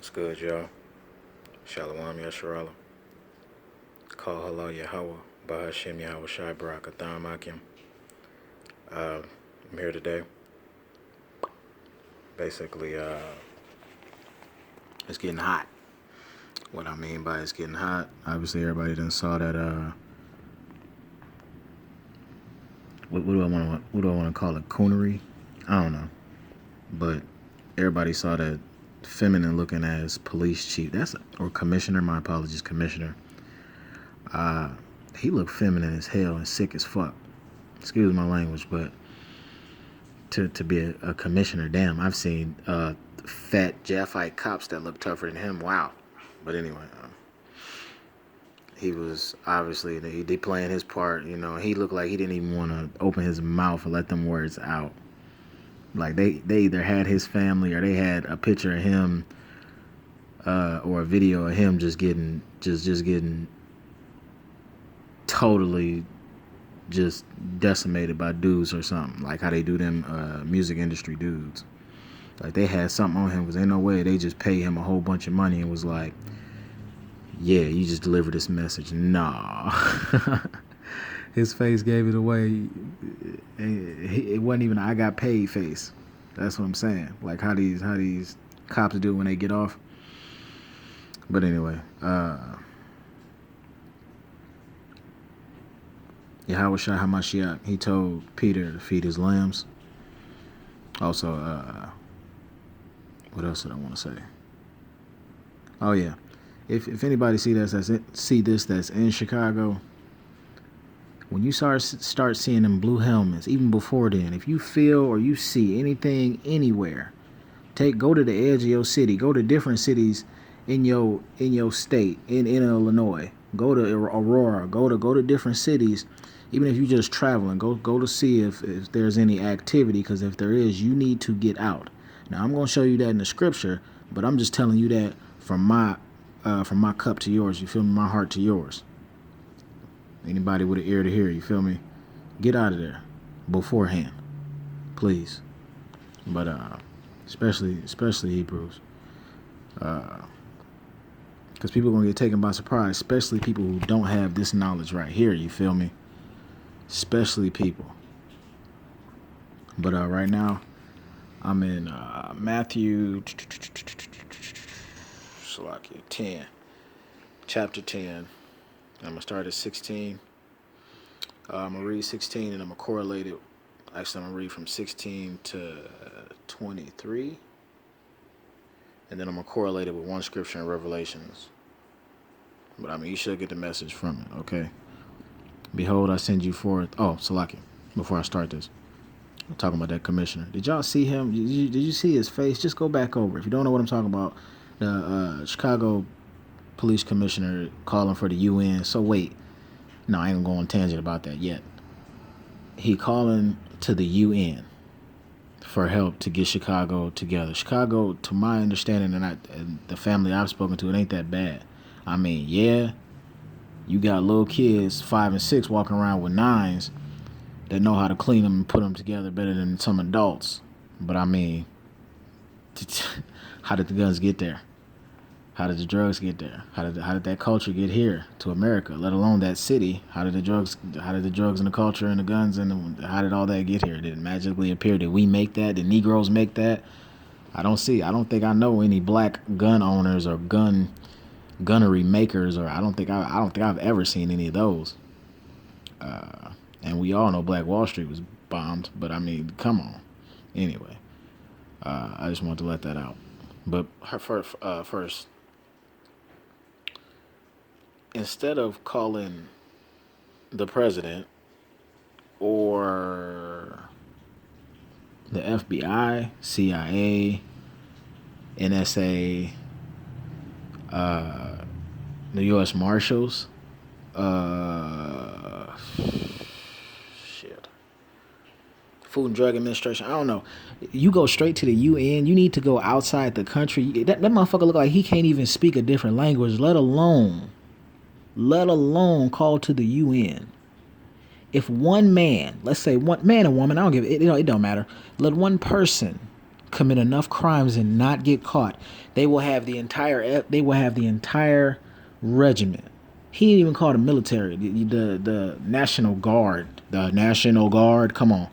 What's good, y'all? Shalom Yasharala. Call Halal Yahweh, Bahashem Yahweh Shai Barakatham Akim. I'm here today. Basically, it's getting hot. What I mean by it's getting hot, obviously everybody done saw that, what do I want to call it? Coonery? I don't know. But everybody saw that feminine looking as police chief. Or commissioner, my apologies, commissioner. He looked feminine as hell and sick as fuck. Excuse my language, but to be a commissioner, damn, I've seen fat Japhite cops that look tougher than him. Wow. But anyway, he was obviously they playing his part. You know, he looked like he didn't even want to open his mouth and let them words out. Like they either had his family or they had a picture of him or a video of him just getting totally just decimated by dudes or something, like how they do them music industry dudes. Like they had something on him because ain't no way they just paid him a whole bunch of money and was like, yeah, you just deliver this message. Nah. His face gave it away. It wasn't even an I got paid face. That's what I'm saying. Like how these cops do when they get off. But anyway, Yahweh Shai HaMashiach, he told Peter to feed his lambs. Also, what else did I want to say? Oh yeah, if anybody see this that's in Chicago, when you start seeing them blue helmets, even before then, if you feel or you see anything anywhere, go to the edge of your city, go to different cities in your state, in Illinois, go to Aurora, go to different cities. Even if you're just traveling, go to see if there's any activity, because if there is, you need to get out. Now, I'm going to show you that in the scripture, but I'm just telling you that from my cup to yours, you feel me? My heart to yours. Anybody with an ear to hear, you feel me? Get out of there beforehand, please. But especially Hebrews, because people are going to get taken by surprise, especially people who don't have this knowledge right here, you feel me? Especially people. But right now, I'm in Matthew 10, chapter 10. I'm going to start at 16. I'm going to read 16 and I'm going to correlate it. Actually, I'm going to read from 16 to 23. And then I'm going to correlate it with one scripture in Revelations. But I mean, you should get the message from it, okay? Behold, I send you forth. Oh, Salaki, before I start this, I'm talking about that commissioner. Did y'all see him? Did you see his face? Just go back over. If you don't know what I'm talking about, the Chicago police commissioner calling for the UN. So wait, no, I ain't gonna go on tangent about that yet. He calling to the UN for help to get Chicago together. Chicago, to my understanding, and the family I've spoken to, it ain't that bad. I mean, yeah, you got little kids, 5 and 6, walking around with 9s that know how to clean them and put them together better than some adults. But I mean, how did the guns get there? How did the drugs get there? How did that culture get here to America, let alone that city? How did the drugs and the culture and the guns how did all that get here? Did it magically appear? Did we make that? Did Negroes make that? I don't think I know any black gun owners or gunnery makers, or I don't think I've ever seen any of those. And we all know Black Wall Street was bombed, but I mean, come on. Anyway, I just wanted to let that out. But first, instead of calling the president or the FBI, CIA, NSA, the U.S. Marshals, Food and Drug Administration, I don't know. You go straight to the UN. You need to go outside the country. That motherfucker look like he can't even speak a different language, let alone call to the UN. If one man, let's say one man or woman, I don't give it, it don't matter. Let one person commit enough crimes and not get caught, they will have the entire regiment. He didn't even call the military, the National Guard. The National Guard. Come on.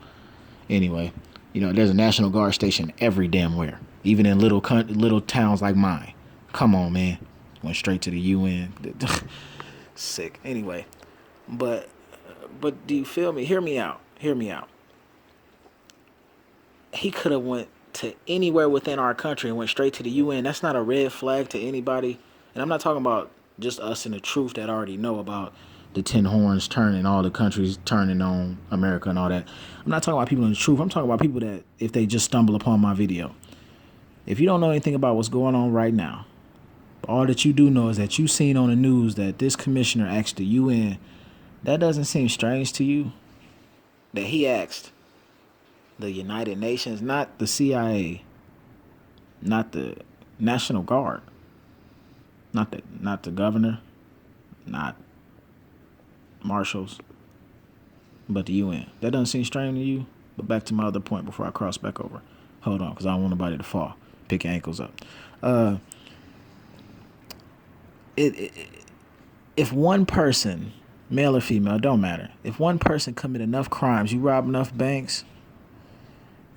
Anyway, there's a National Guard station every damn where, even in little towns like mine. Come on, man. Went straight to the UN. Sick. Anyway, but do you feel me? Hear me out. He could have went to anywhere within our country and went straight to the UN. That's not a red flag to anybody. And I'm not talking about just us and the truth that already know about the 10 horns turning, all the countries turning on America and all that. I'm not talking about people in the truth. I'm talking about people that, if they just stumble upon my video. If you don't know anything about what's going on right now, all that you do know is that you've seen on the news that this commissioner asked the UN. That doesn't seem strange to you? That he asked the United Nations, not the CIA, not the National Guard, not the governor, not marshals, but the UN. That doesn't seem strange to you? But back to my other point before I cross back over. Hold on, because I don't want nobody to fall. Pick your ankles up. If one person, male or female, don't matter. If one person commit enough crimes, you rob enough banks,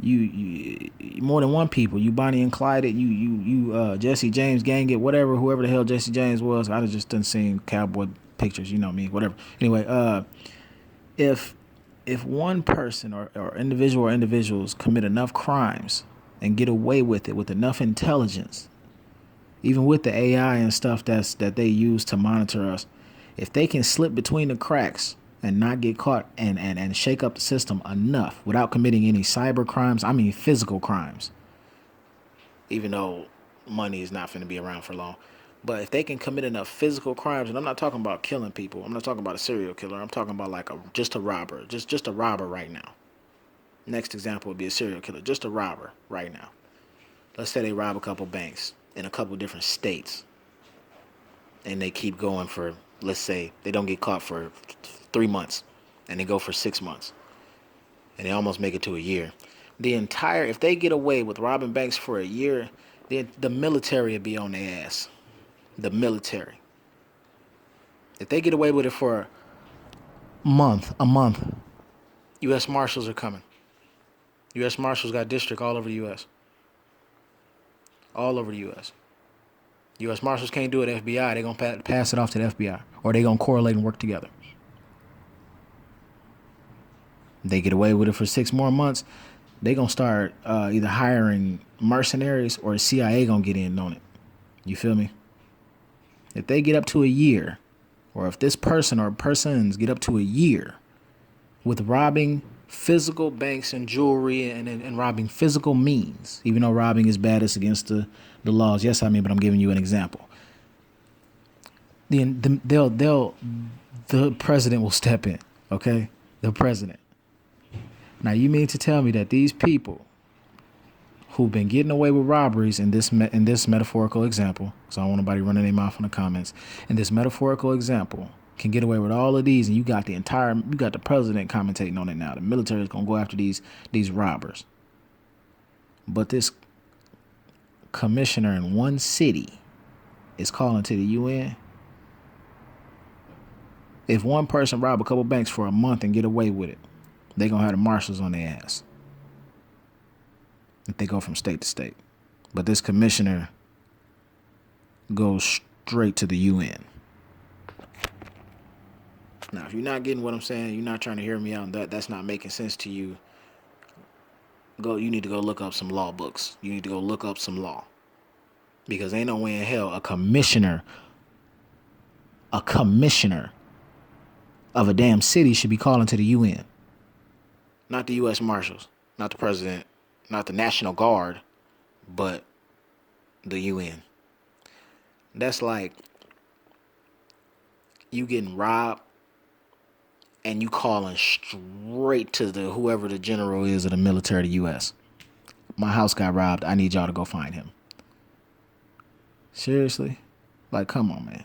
you more than one people, you Bonnie and Clyde it, you Jesse James gang it, whoever the hell Jesse James was. I just done seen cowboy pictures, you know me, whatever. Anyway, if one person or individuals commit enough crimes and get away with it with enough intelligence, even with the AI and stuff that they use to monitor us, if they can slip between the cracks and not get caught and shake up the system enough without committing any cyber crimes, I mean physical crimes, even though money is not going to be around for long. But if they can commit enough physical crimes, and I'm not talking about killing people, I'm not talking about a serial killer, I'm talking about like just a robber, just a robber right now. Next example would be a serial killer, just a robber right now. Let's say they rob a couple banks in a couple different states, and they keep going for, let's say, they don't get caught for 3 months, and they go for 6 months, and they almost make it to a year. If they get away with robbing banks for a year, the military would be on their ass. The military. If they get away with it for a month, U.S. Marshals are coming. U.S. Marshals got district all over the U.S. All over the U.S. U.S. Marshals can't do it FBI. They're going to pass it off to the FBI. Or they're going to correlate and work together. They get away with it for 6 more months, they're going to start either hiring mercenaries or the CIA going to get in on it. You feel me? If they get up to a year, or if this person or persons get up to a year with robbing physical banks and jewelry and robbing physical means, even though robbing is bad, it's against the laws. Yes, but I'm giving you an example. The president will step in, okay? The president. Now, you mean to tell me that these people who've been getting away with robberies in this metaphorical example, because I don't want nobody running their mouth in the comments, in this metaphorical example, can get away with all of these, and you got the president commentating on it now. The military is gonna go after these robbers. But this commissioner in one city is calling to the UN. If one person rob a couple banks for a month and get away with it, they're gonna have the marshals on their ass if they go from state to state. But this commissioner goes straight to the UN. Now, if you're not getting what I'm saying, you're not trying to hear me out, and that's not making sense to you, you need to go look up some law books. You need to go look up some law. Because ain't no way in hell a commissioner of a damn city should be calling to the UN. Not the U.S. Marshals, not the president, not the National Guard, but the UN. That's like you getting robbed and you calling straight to whoever the general is of the military of the U.S. My house got robbed. I need y'all to go find him. Seriously? Like, come on, man.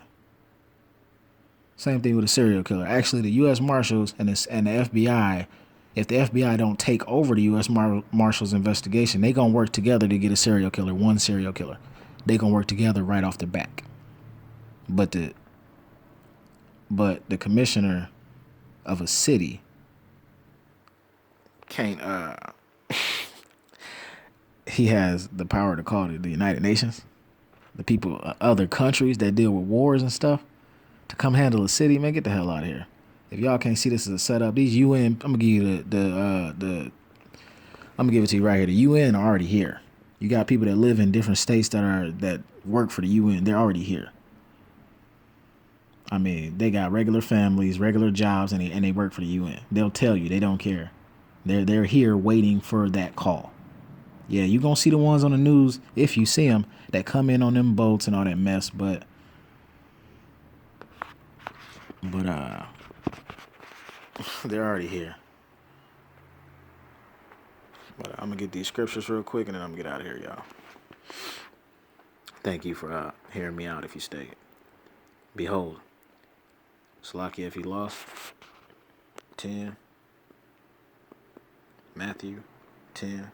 Same thing with a serial killer. Actually, the U.S. Marshals and the FBI If the FBI don't take over the U.S. Marshals investigation, they gonna work together to get a serial killer, one serial killer. They gonna work together right off the back. But the commissioner of a city can't. He has the power to call the United Nations, the people, other countries that deal with wars and stuff, to come handle a city. Man, get the hell out of here. If y'all can't see this as a setup, these UN, I'm gonna give you I'm gonna give it to you right here. The UN are already here. You got people that live in different states that work for the UN. They're already here. I mean, they got regular families, regular jobs, and they work for the UN. They'll tell you they don't care. They're here waiting for that call. Yeah, you gonna see the ones on the news if you see them that come in on them boats and all that mess, but they're already here. But I'm gonna get these scriptures real quick and then I'm gonna get out of here, y'all. Thank you for hearing me out if you stayed. Behold, Salakia if he lost. 10. Matthew 10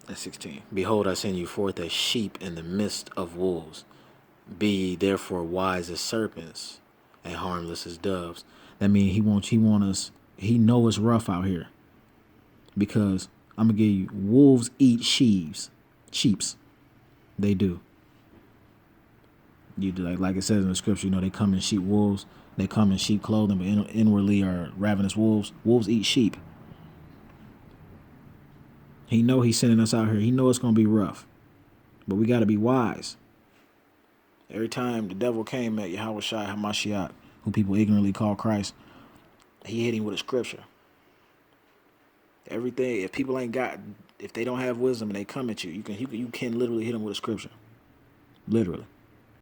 and 16. Behold, I send you forth as sheep in the midst of wolves. Be ye therefore wise as serpents and harmless as doves. That means he know it's rough out here. Because I'm gonna give you, wolves eat sheeps. They do. You do like it says in the scripture, they come in sheep wolves. They come in sheep clothing, but inwardly are ravenous wolves. Wolves eat sheep. He know he's sending us out here. He know it's gonna be rough, but we gotta be wise. Every time the devil came at Yahweh Shai Hamashiach, who people ignorantly call Christ, he hit him with a scripture. Everything, if they don't have wisdom and they come at you, you can literally hit them with a scripture. Literally.